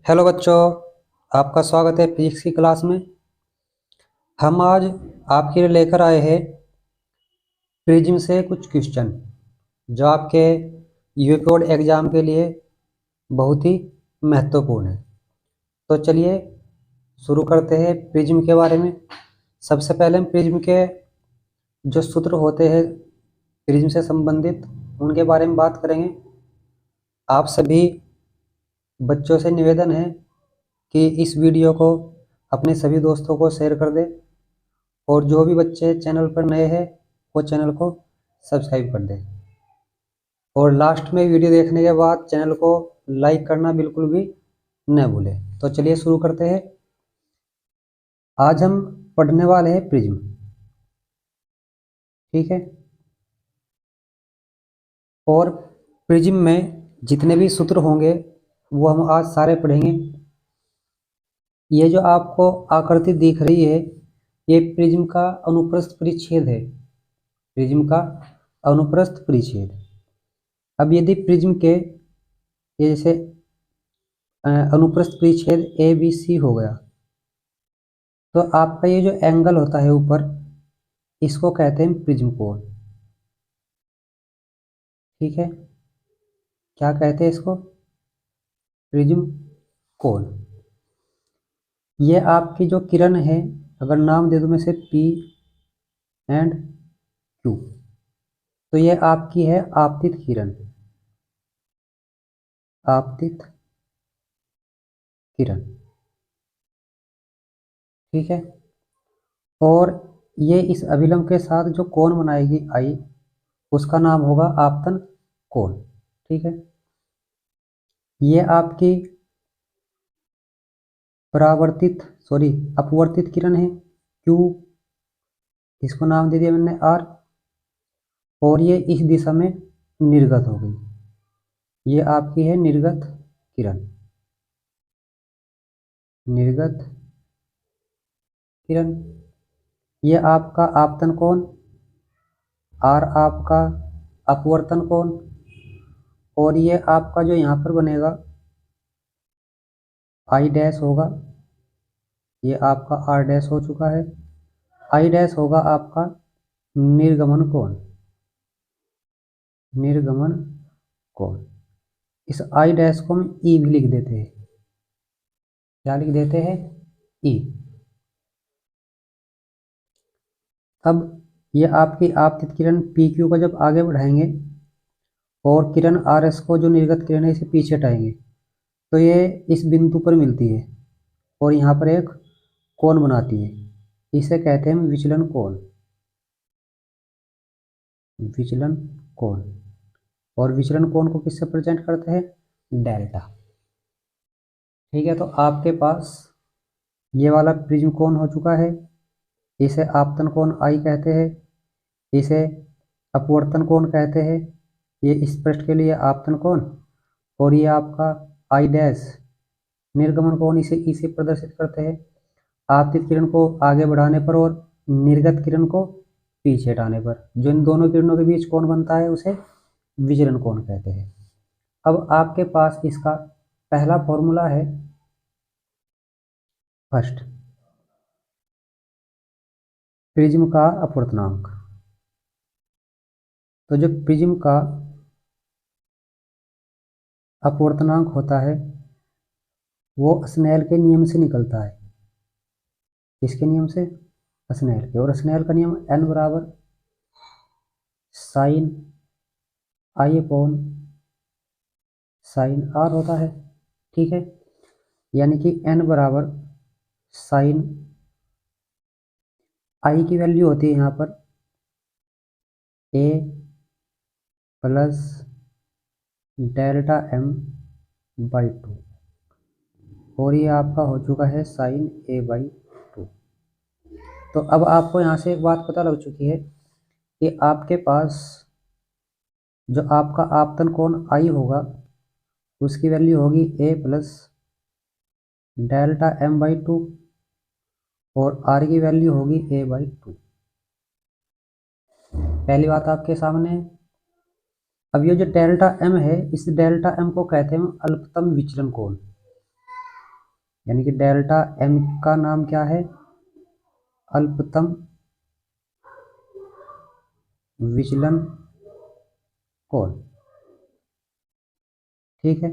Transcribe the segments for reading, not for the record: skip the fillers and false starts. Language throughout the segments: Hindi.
हेलो बच्चों, आपका स्वागत है फिजिक्स की क्लास में। हम आज आपके लिए लेकर आए हैं प्रिज्म से कुछ क्वेश्चन जो आपके यूपी बोर्ड एग्ज़ाम के लिए बहुत ही महत्वपूर्ण है। तो चलिए शुरू करते हैं प्रिज्म के बारे में। सबसे पहले हम प्रिज्म के जो सूत्र होते हैं प्रिज्म से संबंधित उनके बारे में बात करेंगे। आप सभी बच्चों से निवेदन है कि इस वीडियो को अपने सभी दोस्तों को शेयर कर दें और जो भी बच्चे चैनल पर नए हैं वो चैनल को सब्सक्राइब कर दें और लास्ट में वीडियो देखने के बाद चैनल को लाइक करना बिल्कुल भी न भूलें। तो चलिए शुरू करते हैं। आज हम पढ़ने वाले हैं प्रिज्म, ठीक है। और प्रिज्म में जितने भी सूत्र होंगे वो हम आज सारे पढ़ेंगे। ये जो आपको आकृति दिख रही है ये प्रिज्म का अनुप्रस्थ परिच्छेद है, प्रिज्म का अनुप्रस्थ परिच्छेद। अब यदि प्रिज्म के ये जैसे अनुप्रस्थ परिच्छेद ए बी सी हो गया तो आपका ये जो एंगल होता है ऊपर इसको कहते हैं प्रिज्म कोण, ठीक है। क्या कहते हैं इसको? प्रिज्म कोण। ये आपकी जो किरण है, अगर नाम दे दूं मैं से पी एंड क्यू, तो ये आपकी है आपतित किरण, आपतित किरण, ठीक है। और ये इस अभिलंब के साथ जो कोण बनाएगी आई उसका नाम होगा आपतन कोण, ठीक है। ये आपकी अपवर्तित किरण है क्यू, इसको नाम दे दिया मैंने आर, और ये इस दिशा में निर्गत हो गई, ये आपकी है निर्गत किरण, निर्गत किरण। ये आपका आपतन कोण, आर आपका अपवर्तन कोण, और ये आपका जो यहाँ पर बनेगा आई डैश होगा, ये आपका आर डैश हो चुका है, आई डैश होगा आपका निर्गमन कोण, निर्गमन कोण। इस आई डैश को हम ई भी लिख देते हैं, क्या लिख देते हैं? ई। अब ये आपकी आपतित किरण पी क्यू को जब आगे बढ़ाएंगे और किरण आर एस को जो निर्गत किरण है इसे पीछे हटाएंगे तो ये इस बिंदु पर मिलती है और यहाँ पर एक कोण बनाती है, इसे कहते हैं विचलन कोण, विचलन कोण। और विचलन कोण को किससे प्रेजेंट करते हैं? डेल्टा, ठीक है। तो आपके पास ये वाला प्रिज्म कोण हो चुका है, इसे आपतन कोण आई कहते हैं, इसे अपवर्तन कोण कहते हैं, ये इस पृष्ठ के लिए आपतन कोण, और ये आपका आई डैश निर्गमन कोण, इसे प्रदर्शित करते हैं आपतित किरण को आगे बढ़ाने पर और निर्गत किरण को पीछे हटाने पर। जो इन दोनों किरणों के बीच कोण बनता है उसे विचलन कोण कहते हैं। अब आपके पास इसका पहला फॉर्मूला है फर्स्ट, प्रिज्म का अपवर्तनांक। तो जो प्रिज्म का अपवर्तनांक होता है वो स्नेल के नियम से निकलता है। किसके नियम से? स्नेल के। और स्नेल का नियम n बराबर sine I upon sine R होता है, ठीक है। यानी कि n बराबर साइन आई की वैल्यू होती है यहाँ पर a plus delta m by 2, और ये आपका हो चुका है साइन a बाई 2। तो अब आपको यहाँ से एक बात पता लग चुकी है कि आपके पास जो आपका आपतन कोण आई होगा उसकी वैल्यू होगी a plus delta m by 2 और r की वैल्यू होगी a बाई 2। पहली बात आपके सामने है। अब ये जो डेल्टा m है इस डेल्टा m को कहते हैं अल्पतम विचलन कोण, यानी कि डेल्टा एम का नाम क्या है? अल्पतम विचलन कोण। ठीक है।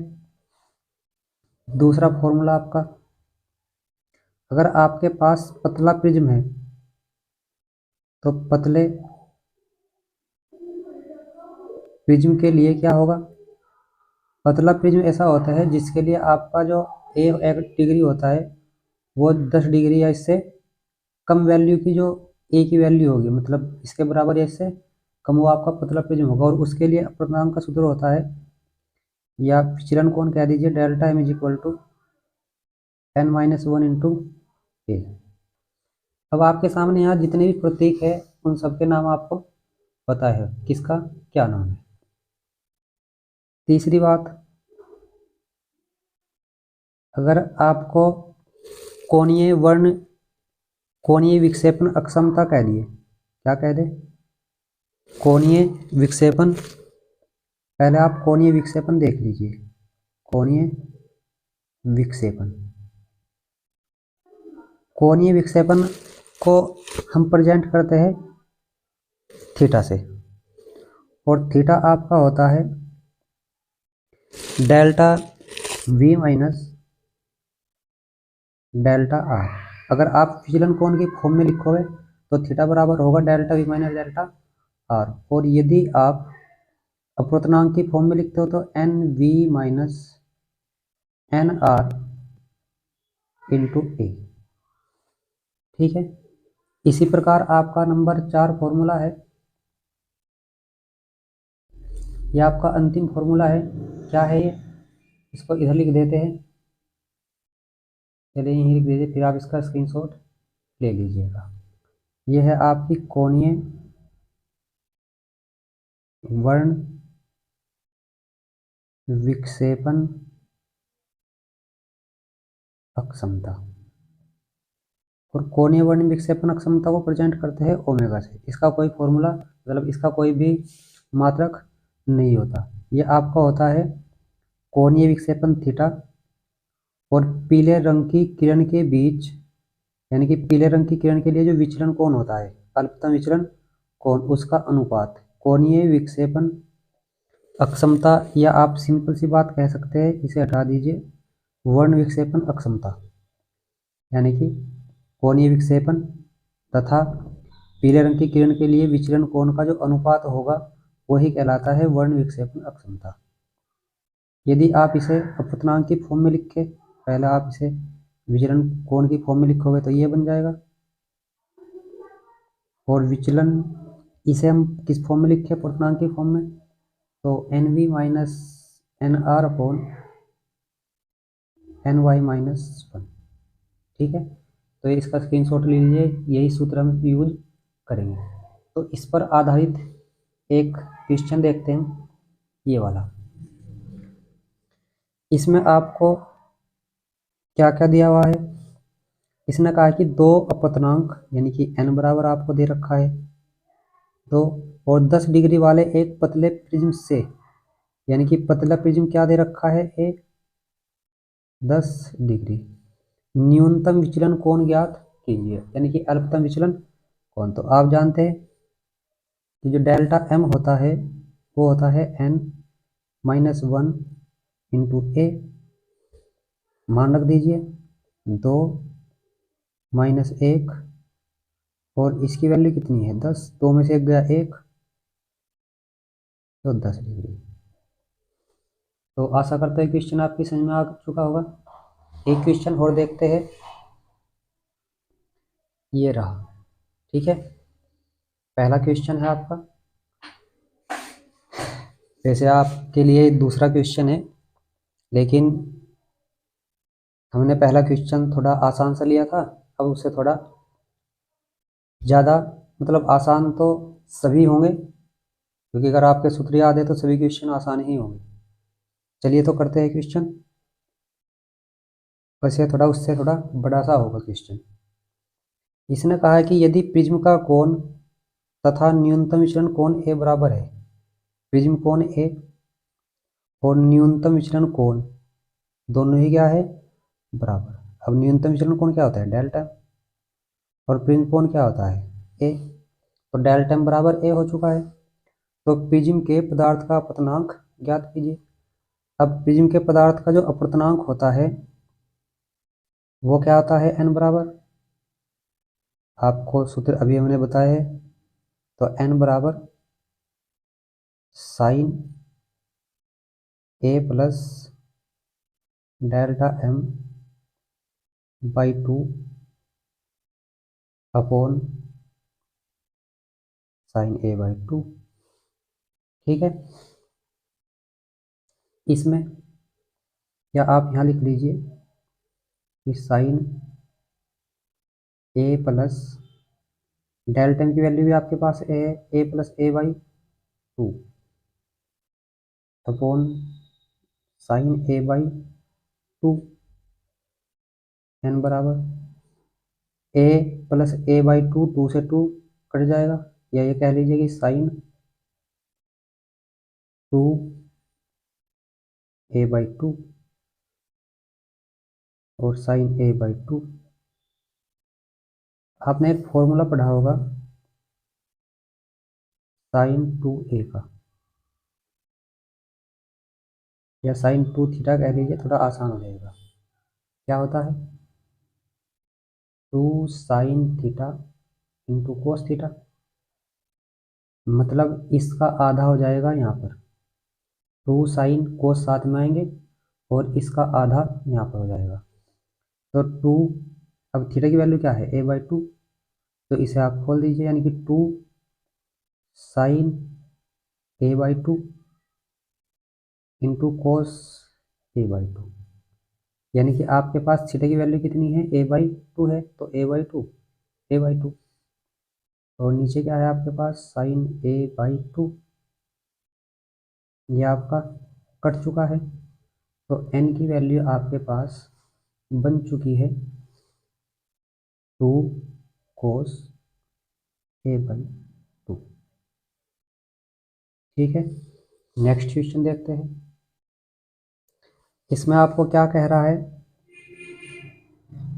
दूसरा फॉर्मूला आपका, अगर आपके पास पतला प्रिज्म है तो पतले प्रिज्म के लिए क्या होगा? पतला प्रिज्म ऐसा होता है जिसके लिए आपका जो एक डिग्री होता है वो 10 डिग्री या इससे कम वैल्यू की, जो ए की वैल्यू होगी, मतलब इसके बराबर या इससे कम, वो आपका पतला प्रिज्म होगा। और उसके लिए अपवर्तनांक का सूत्र होता है, या विचलन कोण कह दीजिए, delta M is equal to n-1 into A. अब आपके सामने यहाँ जितने भी प्रतीक है उन सबके नाम आपको पता है किसका क्या नाम है। तीसरी बात, अगर आपको कोणीय विक्षेपण अक्षमता कह दिए, क्या कह दे? कोणीय विक्षेपण। पहले आप कोणीय विक्षेपण देख लीजिए। कोणीय विक्षेपण, कोणीय विक्षेपण को हम प्रेजेंट करते हैं थीटा से, और थीटा आपका होता है delta we minus delta R. अगर आप विचलन कोण की फॉर्म में लिखोगे तो थीटा बराबर होगा delta we minus delta R, और यदि आप अपवर्तनांक की फॉर्म में लिखते हो तो N V minus N R into A. ठीक है। इसी प्रकार आपका नंबर 4 फॉर्मूला है, यह आपका अंतिम फॉर्मूला है। क्या है ये? इसको इधर लिख देते हैं, चलिए यहीं लिख दीजिए, फिर आप इसका स्क्रीनशॉट ले लीजिएगा। यह है आपकी कोणीय वर्ण विक्षेपण अक्षमता, और कोणीय वर्ण विक्षेपण अक्षमता को प्रेजेंट करते हैं ओमेगा से। इसका कोई फॉर्मूला, मतलब इसका कोई भी मात्रक नहीं होता। यह आपका होता है कोणीय विक्षेपण थीटा और पीले रंग की किरण के बीच, यानी कि पीले रंग की किरण के लिए जो विचलन कोण होता है, अल्पतम विचलन कोण, उसका अनुपात कोणीय विक्षेपण अक्षमता, या आप सिंपल सी बात कह सकते हैं, इसे हटा दीजिए, वर्ण विक्षेपण अक्षमता, यानी कि कोणीय विक्षेपण तथा पीले रंग की किरण के लिए विचलन कोण का जो अनुपात होगा वही कहलाता है वर्ण विक्षेपण अक्षमता। यदि आप इसे अपवर्तनांक की फॉर्म में लिखे, पहले आप इसे विचलन कोण की फॉर्म में लिखोगे तो ये बन जाएगा, और विचलन इसे हम किस फॉर्म में लिखे अपवर्तनांक की फॉर्म में, तो N V minus N R upon N Y minus 1। ठीक है। तो इसका स्क्रीनशॉट ले लीजिए, यही सूत्र हम यूज करेंगे। तो इस पर आधारित एक क्वेश्चन देखते हैं, ये वाला। इसमें आपको क्या क्या दिया हुआ है? इसने कहा कि दो अपवर्तनांक, यानी कि n बराबर आपको दे रखा है 2, और 10 डिग्री वाले एक पतले प्रिज्म से, यानी कि पतला प्रिज्म क्या दे रखा है? 10 डिग्री। न्यूनतम विचलन कोण ज्ञात कीजिए, यानी कि अल्पतम विचलन कोण। तो आप जानते हैं कि जो डेल्टा एम होता है वो होता है n-1 इंटू ए, मान रख दीजिए 2 माइनस 1, और इसकी वैल्यू कितनी है? 10, 2 में से 1 गया 1, तो 10 डिग्री। तो आशा करता है क्वेश्चन आपकी समझ में आ चुका होगा। एक क्वेश्चन और देखते हैं, ये रहा। ठीक है। पहला क्वेश्चन है आपका, वैसे आपके लिए दूसरा क्वेश्चन है, लेकिन हमने पहला क्वेश्चन थोड़ा आसान सा लिया था, अब उससे थोड़ा ज़्यादा, मतलब आसान तो सभी होंगे, क्योंकि अगर आपके सूत्र याद है तो सभी क्वेश्चन आसान ही होंगे। चलिए तो करते हैं क्वेश्चन। वैसे थोड़ा उससे थोड़ा बड़ा सा होगा क्वेश्चन। इसने कहा है कि यदि प्रिज्म का कोण तथा न्यूनतम विचलन कोण ए बराबर है, प्रिज्म कोण ए और न्यूनतम विचलन कोण दोनों ही क्या है? बराबर। अब न्यूनतम विचलन कोण क्या होता है? डेल्टा। और प्रिज्म कोण क्या होता है? ए। तो डेल्टा बराबर ए हो चुका है। तो प्रिज्म के पदार्थ का अपवर्तनांक ज्ञात कीजिए। अब प्रिज्म के पदार्थ का जो अपवर्तनांक होता है वो क्या होता है? एन बराबर, आपको सूत्र अभी हमने बताया है। तो एन बराबर sine A plus delta M by 2 upon sine A by 2। ठीक है, इसमें या आप यहाँ लिख लीजिए कि sine A plus delta M की वैल्यू भी आपके पास ए है, A plus A by 2 upon sine A by 2। N बराबर ए प्लस ए बाई 2, 2 से 2 कट जाएगा, या ये कह लीजिए कि साइन 2 ए बाई 2 और साइन ए बाई 2। आपने एक फॉर्मूला पढ़ा होगा साइन 2 ए का, या साइन 2 थीटा कह लीजिए, थोड़ा आसान हो जाएगा। क्या होता है? 2 sine theta into cos theta, मतलब इसका आधा हो जाएगा यहाँ पर। 2 साइन कोस साथ में आएंगे और इसका आधा यहाँ पर हो जाएगा। तो 2, अब थीटा की वैल्यू क्या है? ए बाई 2, तो इसे आप खोल दीजिए, यानी कि 2 sine A by 2 into cos A by 2, यानी कि आपके पास थीटा की वैल्यू कितनी है? ए बाई 2 है, तो ए बाई 2, ए बाई 2। और नीचे क्या है आपके पास? साइन ए बाई 2, ये आपका कट चुका है। तो एन की वैल्यू आपके पास बन चुकी है 2 कोस ए बाई 2। ठीक है, नेक्स्ट क्वेश्चन देखते हैं। इसमें आपको क्या कह रहा है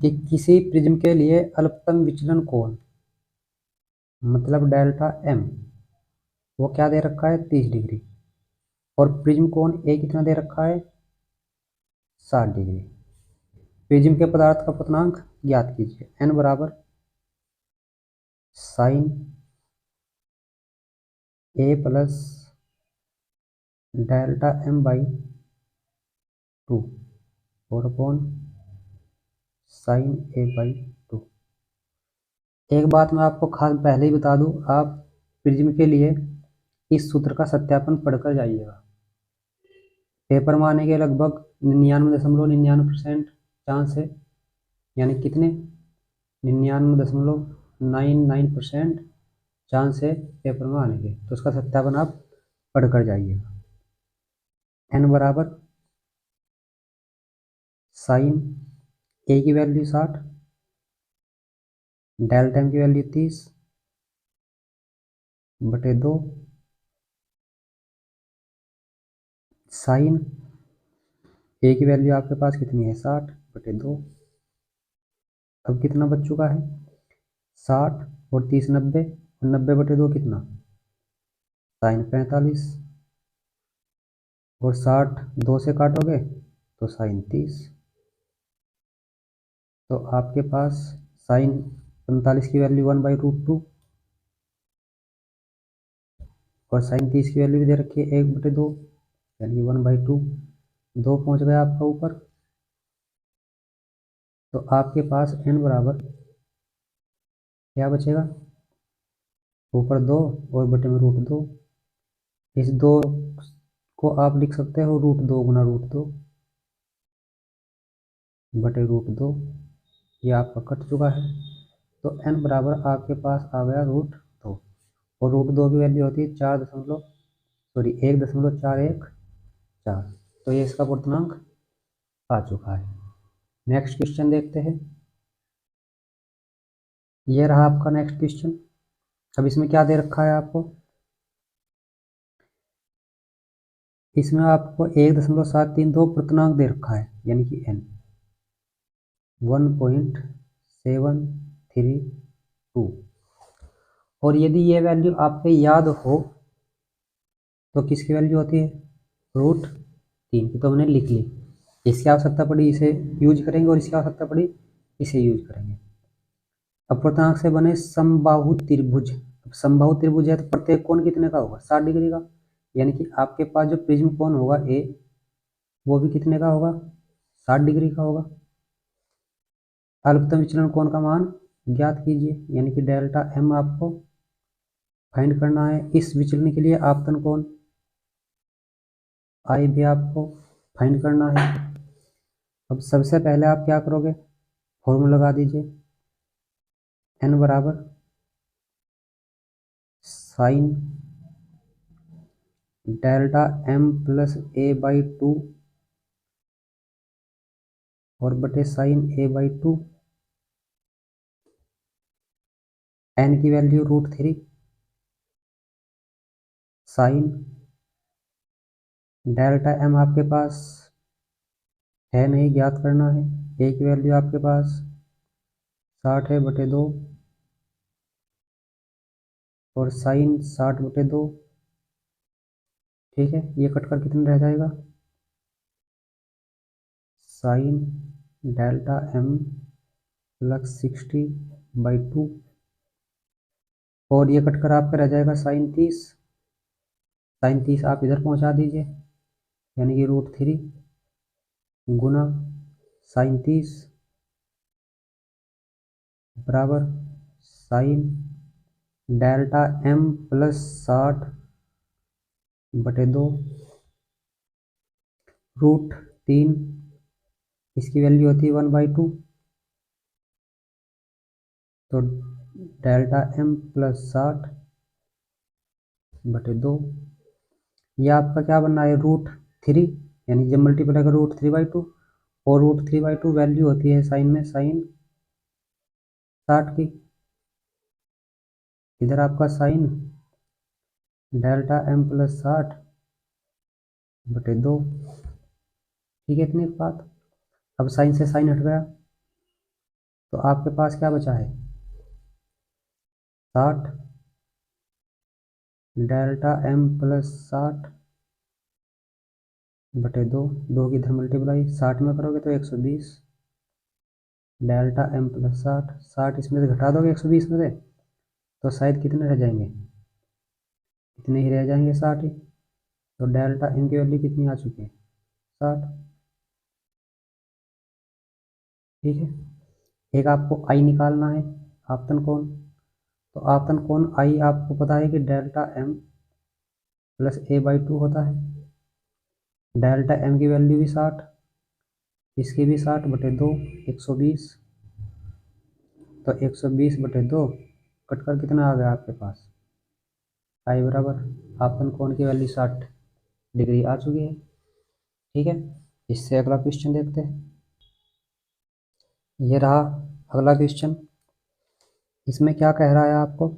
कि किसी प्रिज्म के लिए अल्पतम विचलन कोण, मतलब डेल्टा एम, वो क्या दे रखा है? 30 डिग्री। और प्रिज्म कोण ए कितना दे रखा है? 60 डिग्री। प्रिज्म के पदार्थ का अपवर्तनांक ज्ञात कीजिए। एन बराबर sine A plus delta M by 2 और अपॉन साइन ए बाई 2। एक बात मैं आपको खास पहले ही बता दूं, आप प्रिज्म के लिए इस सूत्र का सत्यापन पढ़कर जाइएगा। पेपर में आने के लगभग 99.99% चांस है, यानी कितने? 99.99% चांस है पेपर में आने के। तो उसका सत्यापन आप पढ़कर जाइएगा। एन बराबर साइन ए की वैल्यू 60, डेल्टा एम की वैल्यू 30 बटे 2, साइन ए की वैल्यू आपके पास कितनी है? 60 बटे 2। अब कितना बच चुका है? 60 और 30 90, और 90 बटे 2 कितना? साइन 45, और 60 2 से काटोगे तो साइन 30। तो आपके पास साइन 45 की वैल्यू 1/√2 और साइन 30 की वैल्यू भी दे रखी है 1/2, यानी 1/2। 2 पहुंच गया आपका ऊपर। तो आपके पास n बराबर क्या बचेगा? ऊपर 2 और बटे में √2। इस 2 को आप लिख सकते हो √2 गुना √2 बटे √2। ये आपका कट चुका है। तो n बराबर आपके पास आ गया √2, और √2 की वैल्यू होती है 1.414। तो ये इसका पूर्णांक आ चुका है। नेक्स्ट क्वेश्चन देखते हैं। ये रहा आपका नेक्स्ट क्वेश्चन। अब इसमें क्या दे रखा है आपको? इसमें आपको 1.732 पूर्णांक दे रखा है, यानी कि n। 1.732। और यदि ये वैल्यू आपके याद हो तो किसकी वैल्यू होती है, √3 की, तो हमने लिख ली। इसकी आवश्यकता पड़ी इसे यूज करेंगे और इसकी आवश्यकता पड़ी इसे यूज करेंगे। अपूर्णांक से बने समबाहु त्रिभुज। समबाहु त्रिभुज है तो प्रत्येक कोण कितने का होगा, 60 डिग्री का। यानी कि आपके पास जो प्रिज्म कोण होगा ए, वो भी कितने का होगा, 60 डिग्री का होगा। अल्पतम विचलन कोण का मान ज्ञात कीजिए, यानी कि डेल्टा एम आपको फाइंड करना है। इस विचलन के लिए आपतन कोण आई भी आपको फाइंड करना है। अब सबसे पहले आप क्या करोगे, फॉर्मूला लगा दीजिए, एन बराबर sine delta M plus a/2 और बटे साइन a/2, एन की वैल्यू √3, साइन डेल्टा एम आपके पास है नहीं, ज्ञात करना है। ए की वैल्यू आपके पास 60 है बटे 2 और साइन 60 बटे 2। ठीक है, ये कटकर कितने रह जाएगा, साइन डेल्टा एम प्लस 60/2 और ये कटकर आपका रह जाएगा साइन 30। साइन 30 आप इधर पहुंचा दीजिए, यानी कि √3 गुना साइन 30 बराबर साइन डेल्टा एम प्लस 60 बटे 2 √3, इसकी वैल्यू होती है 1/2, तो डेल्टा एम प्लस 60 बटे 2, ये आपका क्या बनना है, √3, यानी जब मल्टीप्लाई करो √3/2 और √3/2 वैल्यू होती है साइन में साइन 60 की। इधर आपका साइन डेल्टा एम प्लस 60 बटे 2। ठीक है, इतनी बात। अब साइन से साइन हट गया तो आपके पास क्या बचा है, 60 डेल्टा एम प्लस 60 बटे 2, 2 की इधर मल्टीप्लाई 60 में करोगे तो 120 डेल्टा एम प्लस 60, 60 इसमें से घटा दोगे 120 में से तो शायद कितने रह जाएंगे, इतने ही रह जाएंगे, 60 ही। तो डेल्टा एम की वैल्यू कितनी आ चुकी है, 60। ठीक है, एक आपको आई निकालना है, आपतन कोण। तो आपतन कोण आई आपको पता है कि डेल्टा एम प्लस a/2 होता है। डेल्टा एम की वैल्यू भी 60, इसकी भी 60 बटे 2, 120। तो 120 बटे 2 कटकर कितना आ गया आपके पास, आई बराबर आपतन कोण की वैल्यू 60 डिग्री आ चुकी है। ठीक है, इससे अगला क्वेश्चन देखते हैं। ये रहा अगला क्वेश्चन। इसमें क्या कह रहा है आपको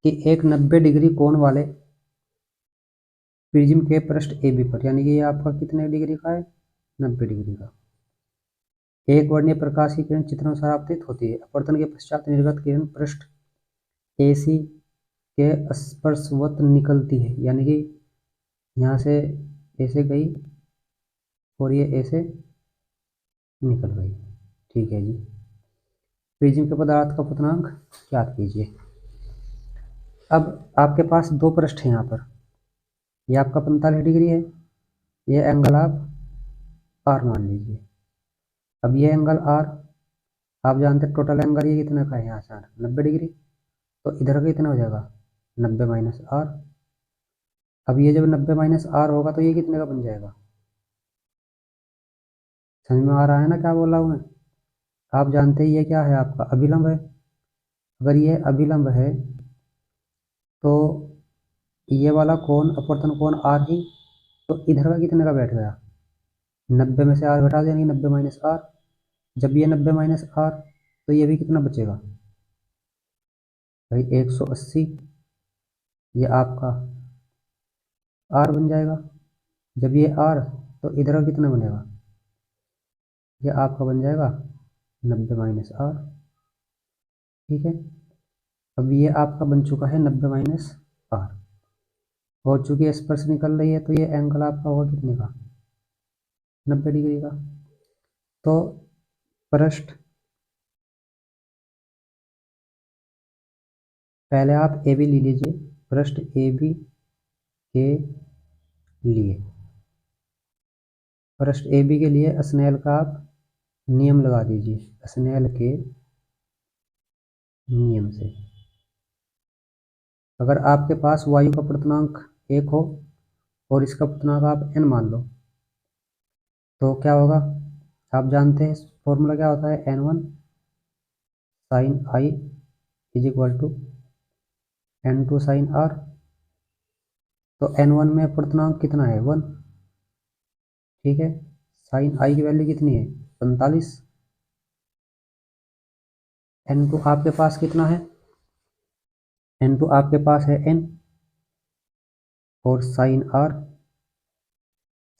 कि एक 90 डिग्री कोण वाले प्रिज्म के पृष्ठ AB पर, यानी कि ये आपका कितने डिग्री का है, 90 डिग्री का, एक वर्णीय प्रकाश की किरण चित्रानुसार आपतित होती है। अपवर्तन के पश्चात निर्गत किरण पृष्ठ AC के स्पर्शवत निकलती है, यानी कि यहाँ से ऐसे गई और ये ऐसे निकल गई। ठीक है जी, प्रिज्म के पदार्थ का अपवर्तनांक ज्ञात कीजिए। अब आपके पास दो पृष्ठ हैं यहाँ पर, ये आपका 45 डिग्री है, ये एंगल आप R मान लीजिए। अब ये एंगल R आप जानते हैं टोटल एंगल ये कितना का है, यहाँ से 90 डिग्री, तो इधर का कितना हो जाएगा, 90 माइनस R। अब ये जब 90 माइनस R होगा तो ये कितने का बन जाएगा, समझ में आ रहा है ना क्या बोल रहा हूँ मैं। आप जानते हैं ये क्या है, आपका अभिलंब है। अगर ये अभिलंब है तो ये वाला कोण अपवर्तन कोण R ही, तो इधर का कितने का बैठ गया, 90 में से R घटा देंगे, 90 माइनस R। जब ये 90 माइनस R तो ये भी कितना बचेगा भाई, 180, ये आपका R बन जाएगा। जब ये R तो इधर का कितना बनेगा, ये आपका बन जाएगा 90 माइनस आर। ठीक है, अब ये आपका बन चुका है 90 माइनस आर, और चूंकि स्पर्श निकल रही है तो ये एंगल आपका होगा कितने का, 90 डिग्री का। तो पृष्ठ, पहले आप ए बी ले लीजिए, पृष्ठ ए बी के लिए, पृष्ठ ए बी के लिए स्नेल का आप नियम लगा दीजिए, स्नेल के नियम से। अगर आपके पास वायु का पूर्णांक 1 हो और इसका पूर्णांक आप n मान लो, तो क्या होगा, आप जानते हैं फॉर्मूला क्या होता है, n1 sine I is equal to n2 sine R. तो n1 में पूर्णांक कितना है, 1। ठीक है, साइन आई की वैल्यू कितनी है, 45। n2 आपके पास कितना है, n2 आपके पास है n, और साइन आर,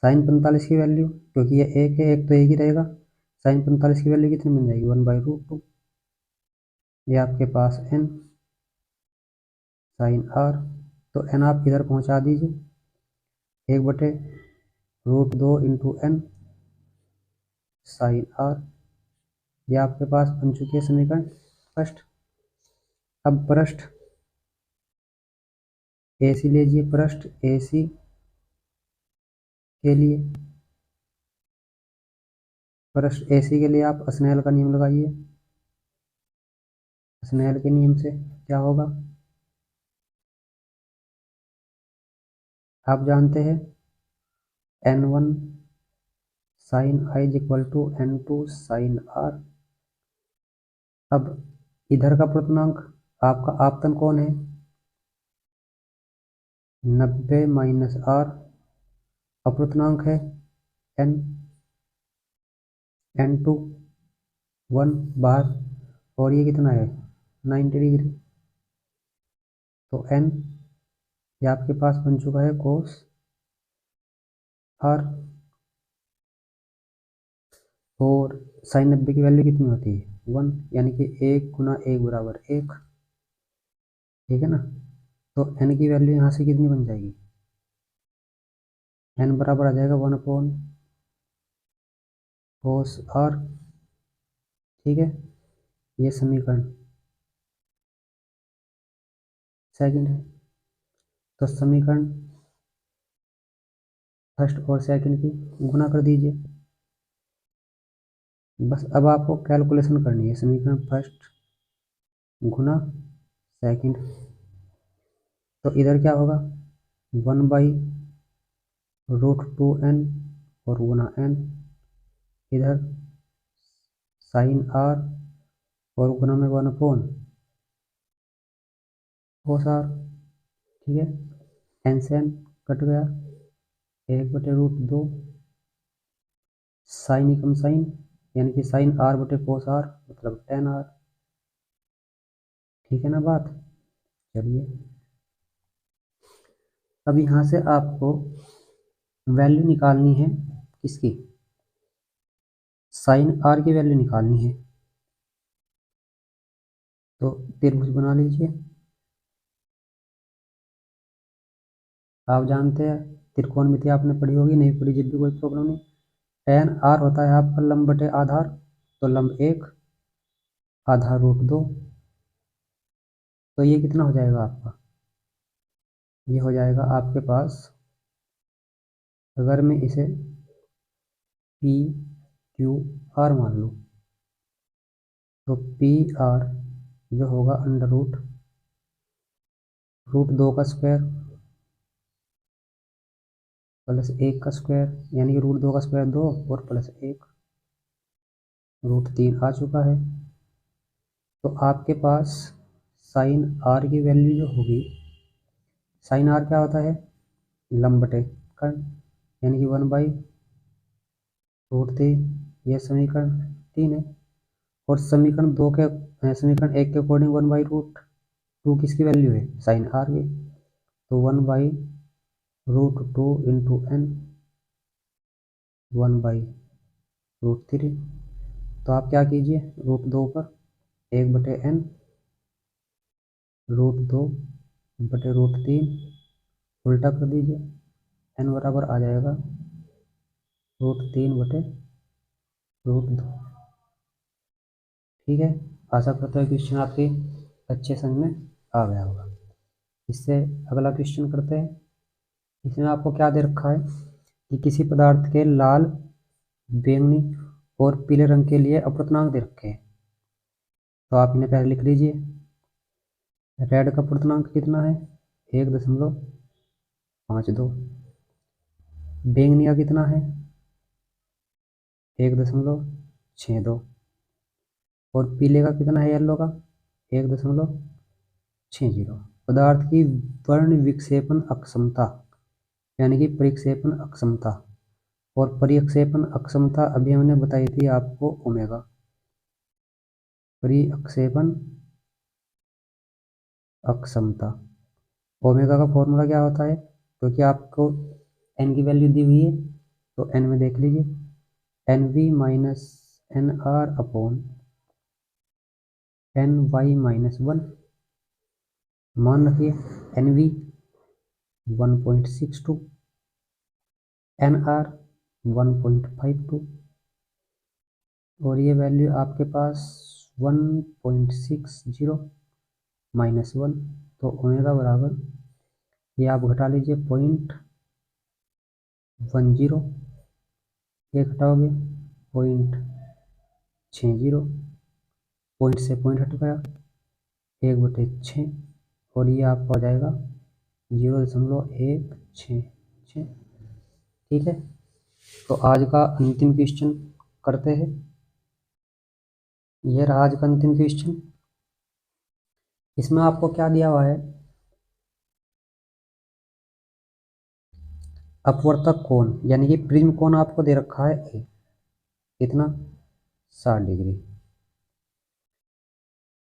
साइन 45 की वैल्यू, क्योंकि ये एक है, एक तो एक ही रहेगा, साइन 45 की वैल्यू कितनी बन जाएगी, 1/√2। ये आपके पास n साइन आर, तो n आप इधर पहुंचा दीजिए, 1/√2 इंटू n साइन आर। ये आपके पास बन चुकी है समीकरण फर्स्ट। अब पृष्ठ ए सी लीजिए, पृष्ठ ए सी के लिए, पृष्ठ ए सी के लिए आप स्नेल का नियम लगाइए। स्नेल के नियम से क्या होगा, आप जानते हैं n1 sine I is equal to n2 sine R. अब इधर का पूर्णांक, आपका आपतन कौन है, 90 माइनस आर, अपूर्णांक है n, n2 1 बार, और ये कितना है 90 डिग्री, तो n ये आपके पास बन चुका है कोस आर। और साइन 90 की वैल्यू कितनी होती है 1, यानी कि 1 गुना 1 बराबर 1। ठीक है ना, तो n की वैल्यू यहाँ से कितनी बन जाएगी, n बराबर आ जाएगा 1 कोस आर। ठीक है, ये समीकरण सेकंड है। तो समीकरण फर्स्ट और सेकंड की गुना कर दीजिए, बस अब आपको कैलकुलेशन करनी है, समीकरण फर्स्ट गुना सेकंड। तो इधर क्या होगा, 1/√2n और गुना n, इधर साइन आर और गुना में 1/कोस आर। ठीक है, n से n कट गया, 1/√2 साइन एकम साइन, यानी कि साइन आर बटे कोस आर मतलब tan आर। ठीक है ना बात, चलिए अब यहाँ से आपको वैल्यू निकालनी है, किसकी, साइन आर की वैल्यू निकालनी है। तो त्रिभुज बना लीजिए, आप जानते हैं त्रिकोणमिति आपने पढ़ी होगी, नहीं पढ़ी जब भी कोई प्रॉब्लम नहीं। tan आर होता है आपका लंब बटे आधार, तो लंब 1 आधार√2, तो ये कितना हो जाएगा आपका, ये हो जाएगा आपके पास, अगर मैं इसे पी क्यू आर मान लूँ, तो पी आर जो होगा √2 का स्क्वायर प्लस 1 का स्क्वायर, यानी कि √2 का स्क्वायर 2 और प्लस 1 √3 आ चुका है। तो आपके पास साइन आर की वैल्यू जो होगी, साइन आर क्या होता है, लंब बटे कर्ण, यानी कि 1/√3। यह समीकरण 3 है। और समीकरण 2 के समीकरण 1 के अकॉर्डिंग 1/√2 किसकी वैल्यू है, साइन आर की, तो 1/√2 इंटू n 1/√2 √3। तो आप क्या कीजिए, √2 पर 1/n √2/√3 उल्टा कर दीजिए, n बराबर आ जाएगा √3/√2। ठीक है, आशा करता हूँ क्वेश्चन आपके अच्छे समझ में आ गया होगा। इससे अगला क्वेश्चन करते हैं। इसमें आपको क्या दे रखा है कि किसी पदार्थ के लाल, बैंगनी और पीले रंग के लिए अपूर्णांक दे रखे हैं। तो आप इन्हें पहले लिख लीजिए। रेड का अपूर्णांक कितना है, 1.52। बैंगनी का कितना है, 1.62। और पीले का कितना है, येलो का 1.60। पदार्थ की वर्ण विक्षेपण अक्षमता यानी कि परिक्षेपण अक्षमता और परिक्षेपण अक्षमता अभी हमने बताई थी आपको ओमेगा। परिक्षेपण अक्षमता ओमेगा का फॉर्मूला क्या होता है, क्योंकि आपको एन की वैल्यू दी हुई है तो एन में देख लीजिए, NV minus NR upon NY-1। मान रखिए NV 1.62, NR 1.52 और ये वैल्यू आपके पास 1.60 -1। तो ओमेगा बराबर, ये आप घटा लीजिए 0.10, ये घटाओगे 0.60, पॉइंट से पॉइंट हट गया 1/6 और ये आपका हो जाएगा 0.166। ठीक है, तो आज का अंतिम क्वेश्चन करते हैं। ये रहा आज का अंतिम क्वेश्चन। इसमें आपको क्या दिया हुआ है, अपवर्तक कोण यानी कि प्रिज्म कोण आपको दे रखा है ए, कितना 60 डिग्री।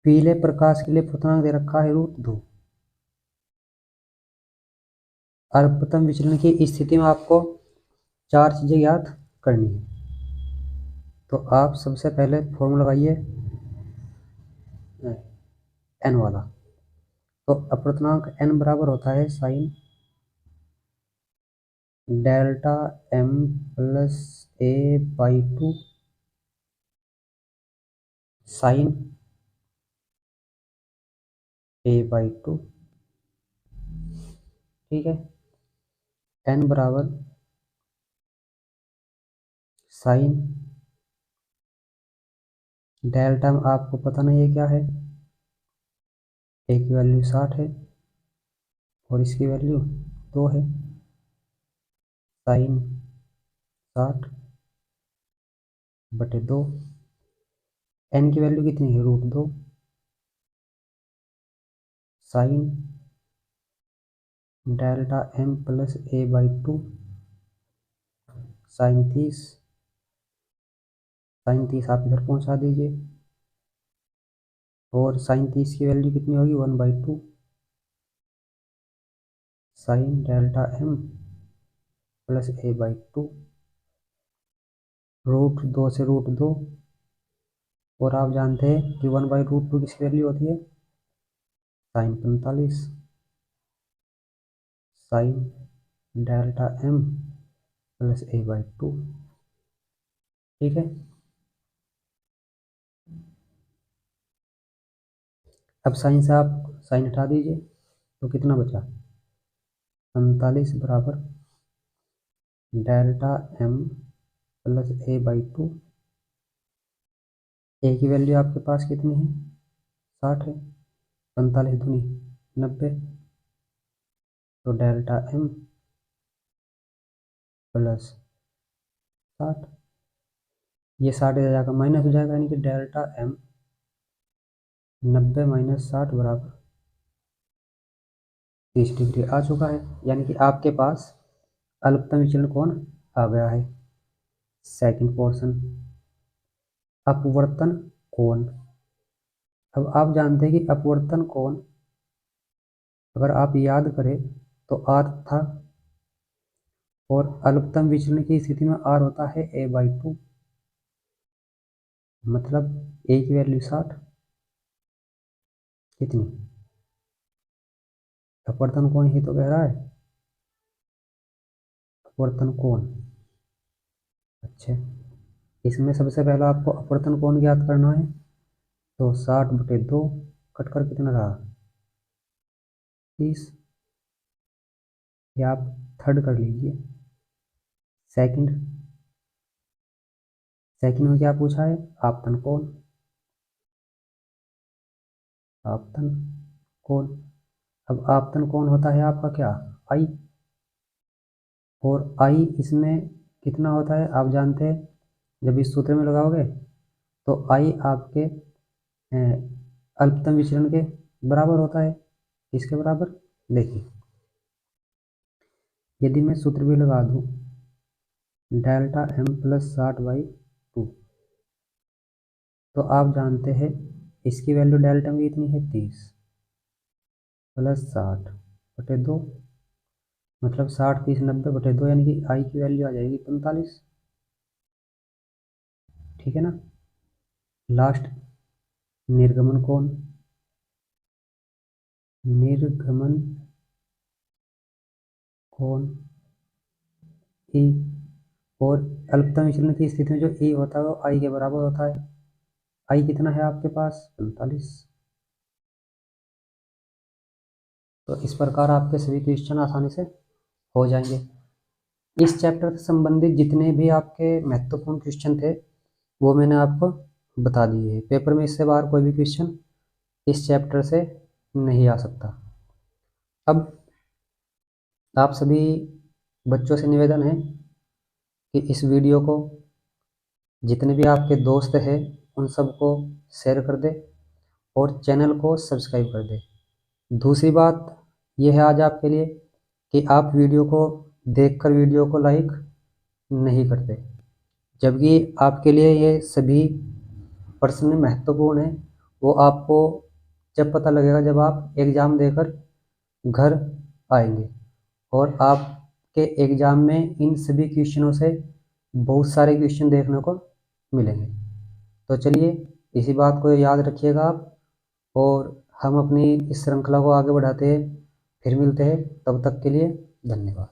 पीले प्रकाश के लिए पूर्णांक दे रखा है √2। अल्पतम विचलन की स्थिति में आपको 4 चीजें ज्ञात करनी है। तो आप सबसे पहले फॉर्मूला लगाइए n वाला। तो अपूर्णांक n बराबर होता है sine delta m plus a/2 sine a/2। ठीक है, n बराबर साइन डेल्टा में आपको पता नहीं है क्या है, a की वैल्यू 60 है और इसकी वैल्यू 2 है। साइन 60/2, n की वैल्यू कितनी है, √2। Sine delta m plus a/2 sine 30। Sine 30 आप इधर पहुंचा दीजिए और साइन 30 की वैल्यू कितनी होगी, 1/2 sign delta m plus a/2 √2 से √2। और आप जानते हैं कि 1/√2 किसकी वैल्यू होती है, sine 45 sine delta m plus a/2। ठीक है, अब साइन से आप साइन हटा दीजिए तो कितना बचा, 45 बराबर डेल्टा m प्लस a/2। ए की वैल्यू आपके पास कितनी है, 60 है, 45 दूनी 90। तो डेल्टा m प्लस 60, ये 60 जाकर माइनस हो जाएगा यानी कि डेल्टा m 90 - 60 बराबर 30 डिग्री आ चुका है। यानी कि आपके पास अल्पतम विचलन कोण आ गया है। सेकंड पोर्शन, अपवर्तन कोण। अब आप जानते हैं कि अपवर्तन कोण अगर आप याद करें तो r था और अल्पतम विचलन की स्थिति में r होता है a/2। मतलब ए की वैल्यू 60, कितनी, अपवर्तन कोण ही तो कह रहा है, अपवर्तन कोण। अच्छा, इसमें सबसे पहले आपको अपवर्तन कोण ज्ञात करना है। तो 60/2 कट कर कितना रहा, 30। या आप थर्ड कर लीजिए, सेकंड। सेकंड में क्या पूछा है, आपतन कोण, आपतन कोण। अब आपतन कोण होता है आपका क्या, आई। और आई इसमें कितना होता है आप जानते हैं, जब इस सूत्र में लगाओगे तो आई आपके अल्पतम विचलन के बराबर होता है। इसके बराबर, देखिए यदि मैं सूत्र भी लगा दूं, डेल्टा m + 60/2, तो आप जानते हैं इसकी वैल्यू डेल्टा में कितनी है, 30 + 60/2, मतलब 60 30 90/2, यानी कि आई की वैल्यू आ जाएगी 45। ठीक है ना। लास्ट, निर्गमन कोण, निर्गमन कोण ई। और अल्पतम विचलन की स्थिति में जो ई होता है वो आई के बराबर होता है। आई कितना है आपके पास, 45। तो इस प्रकार आपके सभी क्वेश्चन आसानी से हो जाएंगे। इस चैप्टर से संबंधित जितने भी आपके महत्वपूर्ण क्वेश्चन थे वो मैंने आपको बता दिए हैं। पेपर में इससे बाहर कोई भी क्वेश्चन इस चैप्टर से नहीं आ सकता। अब आप सभी बच्चों से निवेदन है कि इस वीडियो को जितने भी आपके दोस्त हैं उन सबको शेयर कर दे और चैनल को सब्सक्राइब कर दे। दूसरी बात यह है आज आपके लिए कि आप वीडियो को देखकर वीडियो को लाइक नहीं करते, जबकि आपके लिए ये सभी प्रश्न महत्वपूर्ण है। वो आपको जब पता लगेगा जब आप एग्ज़ाम देकर घर आएंगे और आपके एग्ज़ाम में इन सभी क्वेश्चनों से बहुत सारे क्वेश्चन देखने को मिलेंगे। तो चलिए इसी बात को याद रखिएगा आप, और हम अपनी इस श्रृंखला को आगे बढ़ाते हैं। फिर मिलते हैं, तब तक के लिए धन्यवाद।